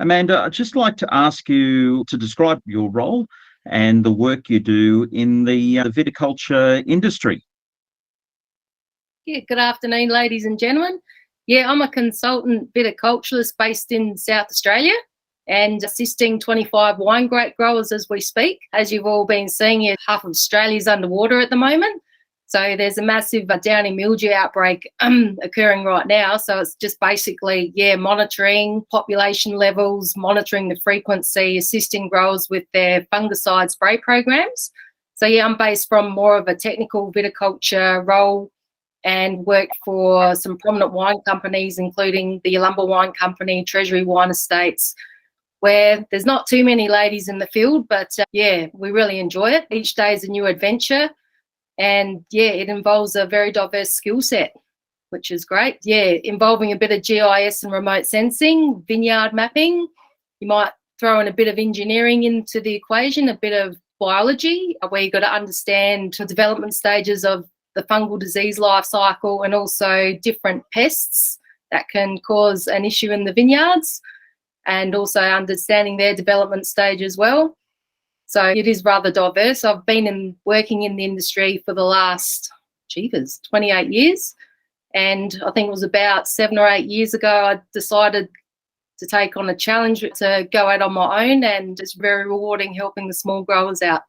Amanda, I'd just like to ask you to describe your role and the work you do in the viticulture industry. Yeah, good afternoon, ladies and gentlemen. Yeah, I'm a consultant viticulturalist based in South Australia and assisting 25 wine grape growers as we speak. As you've all been seeing, half of Australia's underwater at the moment. So there's a massive downy mildew outbreak occurring right now. So it's just basically, monitoring population levels, monitoring the frequency, assisting growers with their fungicide spray programs. So I'm based from more of a technical viticulture role and work for some prominent wine companies, including the Yalumba Wine Company, Treasury Wine Estates, where there's not too many ladies in the field, but we really enjoy it. Each day is a new adventure. And it involves a very diverse skill set, which is great. Involving a bit of GIS and remote sensing, vineyard mapping. You might throw in a bit of engineering into the equation, a bit of biology, where you've got to understand the development stages of the fungal disease life cycle and also different pests that can cause an issue in the vineyards, and also understanding their development stage as well. So it is rather diverse. I've been working in the industry for the last, 28 years. And I think it was about 7 or 8 years ago, I decided to take on a challenge to go out on my own, and it's very rewarding helping the small growers out.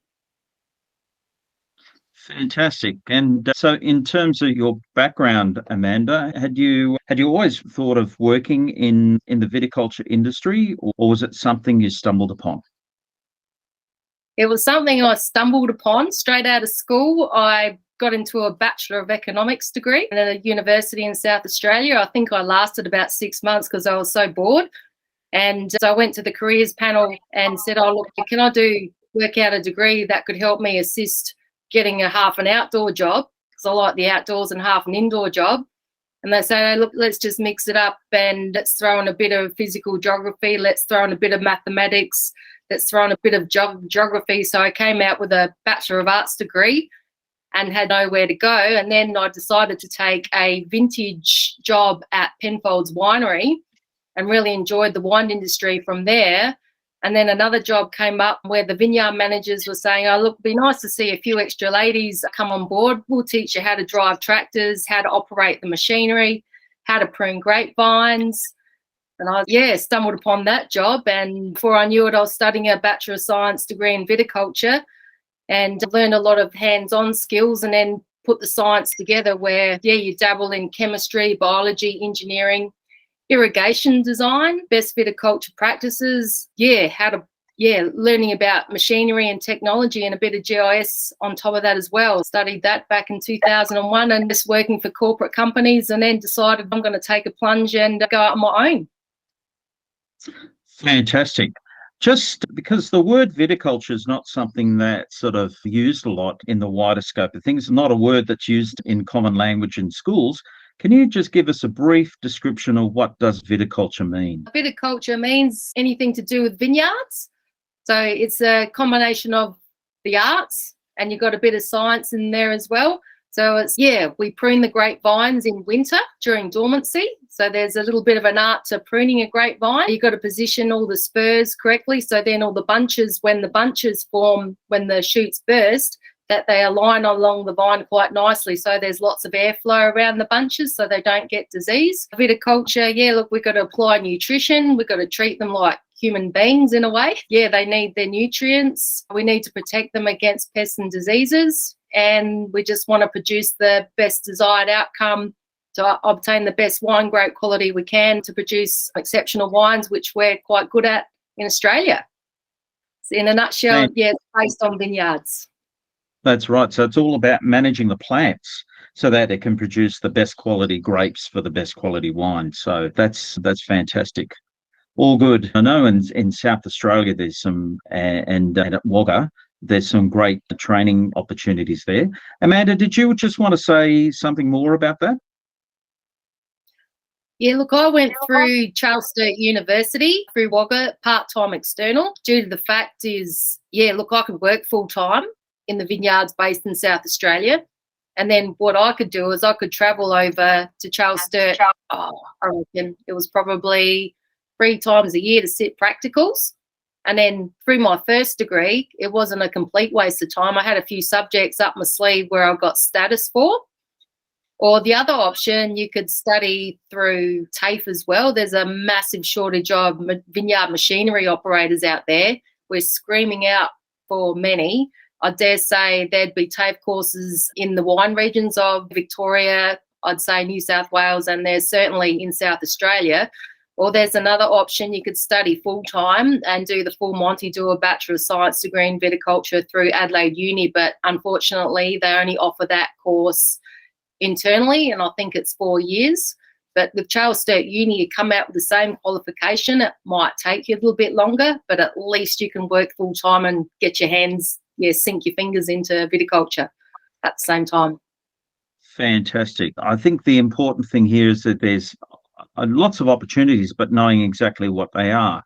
Fantastic. And so in terms of your background, Amanda, had you always thought of working in the viticulture industry, or was it something you stumbled upon? It was something I stumbled upon straight out of school. I got into a Bachelor of Economics degree at a university in South Australia. I think I lasted about 6 months because I was so bored. And so I went to the careers panel and said, look, can I work out a degree that could help me assist getting a half an outdoor job, because I like the outdoors, and half an indoor job. And they say, look, let's just mix it up and let's throw in a bit of physical geography, let's throw in a bit of mathematics, let's throw in a bit of geography. So I came out with a Bachelor of Arts degree and had nowhere to go. And then I decided to take a vintage job at Penfolds Winery and really enjoyed the wine industry from there. And then another job came up where the vineyard managers were saying, look, it'd be nice to see a few extra ladies come on board. We'll teach you how to drive tractors, how to operate the machinery, how to prune grapevines. And I stumbled upon that job, and before I knew it, I was studying a Bachelor of Science degree in viticulture and learned a lot of hands-on skills, and then put the science together where, you dabble in chemistry, biology, engineering, irrigation design, best viticulture practices, learning about machinery and technology, and a bit of GIS on top of that as well. Studied that back in 2001 and just working for corporate companies, and then decided I'm going to take a plunge and go out on my own. Fantastic. Just because the word viticulture is not something that's sort of used a lot in the wider scope of things, not a word that's used in common language in schools. Can you just give us a brief description of what does viticulture mean? Viticulture means anything to do with vineyards. So it's a combination of the arts, and you've got a bit of science in there as well. So it's, we prune the grapevines in winter during dormancy. So there's a little bit of an art to pruning a grapevine. You've got to position all the spurs correctly. So then all the bunches, when the bunches form, when the shoots burst, that they align along the vine quite nicely. So there's lots of airflow around the bunches so they don't get disease. Viticulture, we've got to apply nutrition. We've got to treat them like human beings in a way. They need their nutrients. We need to protect them against pests and diseases. And we just want to produce the best desired outcome to obtain the best wine grape quality we can to produce exceptional wines, which we're quite good at in Australia. So in a nutshell, it's based on vineyards. That's right. So it's all about managing the plants so that it can produce the best quality grapes for the best quality wine. So that's fantastic. All good. I know in South Australia there's some, and at Wagga, there's some great training opportunities there. Amanda, did you just want to say something more about that? Yeah, look, I went through Charles Sturt University through Wagga, part-time external, due to the fact is, I could work full-time in the vineyards based in South Australia. And then what I could do is I could travel over to Charles Sturt. I reckon it was probably 3 times a year to sit practicals. And then through my first degree, it wasn't a complete waste of time. I had a few subjects up my sleeve where I got status for. Or the other option, you could study through TAFE as well. There's a massive shortage of vineyard machinery operators out there. We're screaming out for many. I dare say there'd be TAFE courses in the wine regions of Victoria, I'd say New South Wales, and there's certainly in South Australia. Or there's another option, you could study full-time and do the full Monty, do a Bachelor of Science degree in viticulture through Adelaide Uni, but unfortunately they only offer that course internally, and I think it's 4 years. But with Charles Sturt Uni, you come out with the same qualification. It might take you a little bit longer, but at least you can work full-time and get your hands, sink your fingers into viticulture at the same time. Fantastic. I think the important thing here is that there's lots of opportunities, but knowing exactly what they are.